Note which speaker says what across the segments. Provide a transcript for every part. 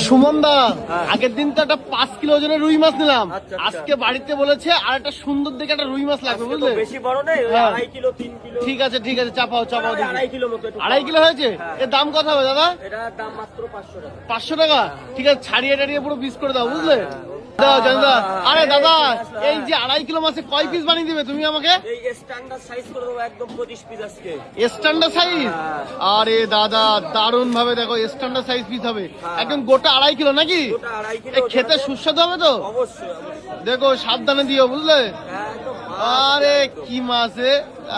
Speaker 1: সুমন দা, আগের দিন তো একটা 5 কিলো ওজনের রুই মাছ নিলাম। আজকে বাড়িতে বলেছে আর একটা সুন্দর দেখে একটা রুই মাছ লাগবে, বুঝলে?
Speaker 2: বেশি বড় নেই, 2.5 কিলো 3 কিলো।
Speaker 1: ঠিক আছে ঠিক আছে, চাপাও চাপাও দেখি।
Speaker 2: 2.5 কিলো মতো।
Speaker 1: 2.5 কিলো হয়েছে? এর দাম কত হবে দাদা?
Speaker 2: এটার দাম মাত্র 500 টাকা।
Speaker 1: 500 টাকা? ঠিক আছে, ছাড়িয়ে টাড়িয়ে পুরো পিস করে দাও, বুঝলে? দাও জানদা। আরে দাদা, এই যে 2.5 কিলো মাছে কয় পিস বানিয়ে দিবে তুমি আমাকে?
Speaker 2: এই স্ট্যান্ডার্ড সাইজ করে দেবো, একদম 25 পিস আজকে।
Speaker 1: Standard size? আরে দাদা, দারুণ ভাবে দেখো, স্ট্যান্ডার্ড সাইজ পিস হবে একদম গোটা 2.5 কিলো নাকি?
Speaker 2: গোটা 2.5 কিলো।
Speaker 1: খেতে সুস্বাদু হবে তো?
Speaker 2: অবশ্যই।
Speaker 1: দেখো সাবধানে দিও, বুঝলে?
Speaker 2: একদম।
Speaker 1: আরে কি মাছে,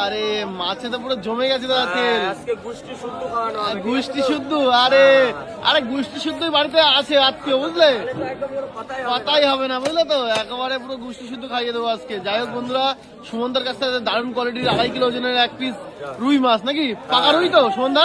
Speaker 1: আরে মাছে তো পুরো জমে গেছে দাদা তেল।
Speaker 2: আজকে গুষ্টি শুদ্ধ খাওয়ানো হবে।
Speaker 1: গুষ্টি শুদ্ধ? আরে আরে গুষ্টি শুদ্ধই বাড়িতে আছে আত্মীয়, বুঝলে?
Speaker 2: একদম কোনো
Speaker 1: কথাই হবে না, বুঝলে তো? একেবারে পুরো গুষ্টি শুদ্ধ খাইয়ে দেবো আজকে। যাই হোক বন্ধুরা, সুমনদার কাছ থেকে দারুণ কোয়ালিটির 2.5 কিলো ওজনের এক পিস রুই মাছ নাকি? পাকা রুই তো সুমনদা?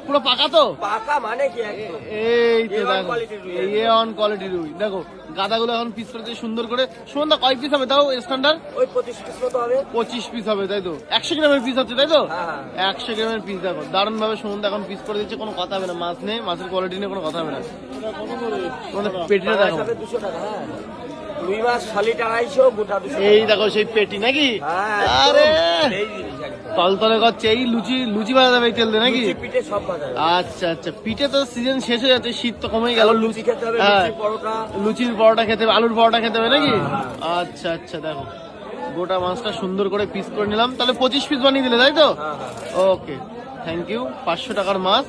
Speaker 1: পুরো পাকা তো?
Speaker 2: পাকা মানে কি একদম।
Speaker 1: এই তো
Speaker 2: A1
Speaker 1: দেখো,
Speaker 2: quality রুই।
Speaker 1: এই অন কোয়ালিটি রুই। দেখো গাদাগুলো এখন পিস করেছে সুন্দর করে। সুমনদা কয় পিস হবে তাও স্ট্যান্ডার্ড?
Speaker 2: ওই 25 পিস মতো হবে।
Speaker 1: 25 পিস হবে তাই তো? 100 গ্রামের পিস হচ্ছে তাই তো?
Speaker 2: হ্যাঁ।
Speaker 1: 100 গ্রামের পিস দেখো, দারুণ ভাবে সুমনদা এখন পিস করে দিচ্ছে। কোনো কথা হবে না, মাছ নেই, মাছের কোয়ালিটি নিয়ে কোনো কথা হবে না। তোমাদের পেটিটা দেখো,
Speaker 2: 200 টাকা। হ্যাঁ, রুই মাছ শালিট 250, গোটা 200।
Speaker 1: এই দেখো সেই পেটি নাকি? আরে
Speaker 2: এই জিনিস একদম।
Speaker 1: তলতলে করছে, এই লুচি লুচি ভাজা যাবে এই তেল দিয়ে নাকি?
Speaker 2: লুচি পিঠে সব ভাজা যাবে।
Speaker 1: আচ্ছা আচ্ছা, পিঠে তো সিজন শেষ হয়ে যাচ্ছে, শীত তো কমেই গেল।
Speaker 2: লুচি খেতে হবে,
Speaker 1: হ্যাঁ,
Speaker 2: লুচি পরোটা।
Speaker 1: লুচির পরোটা খেতে হবে, আলুর পরোটা খেতে হবে নাকি? আচ্ছা আচ্ছা, দেখো গোটা মাছটা সুন্দর করে পিস করে নিলাম। তাহলে 25 পিস বানিয়ে দিলে তাই তো? ওকে, থ্যাংক ইউ। 500 টাকার মাছ,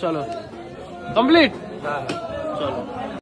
Speaker 1: চলো কমপ্লিট।
Speaker 2: হ্যাঁ।
Speaker 1: চলো।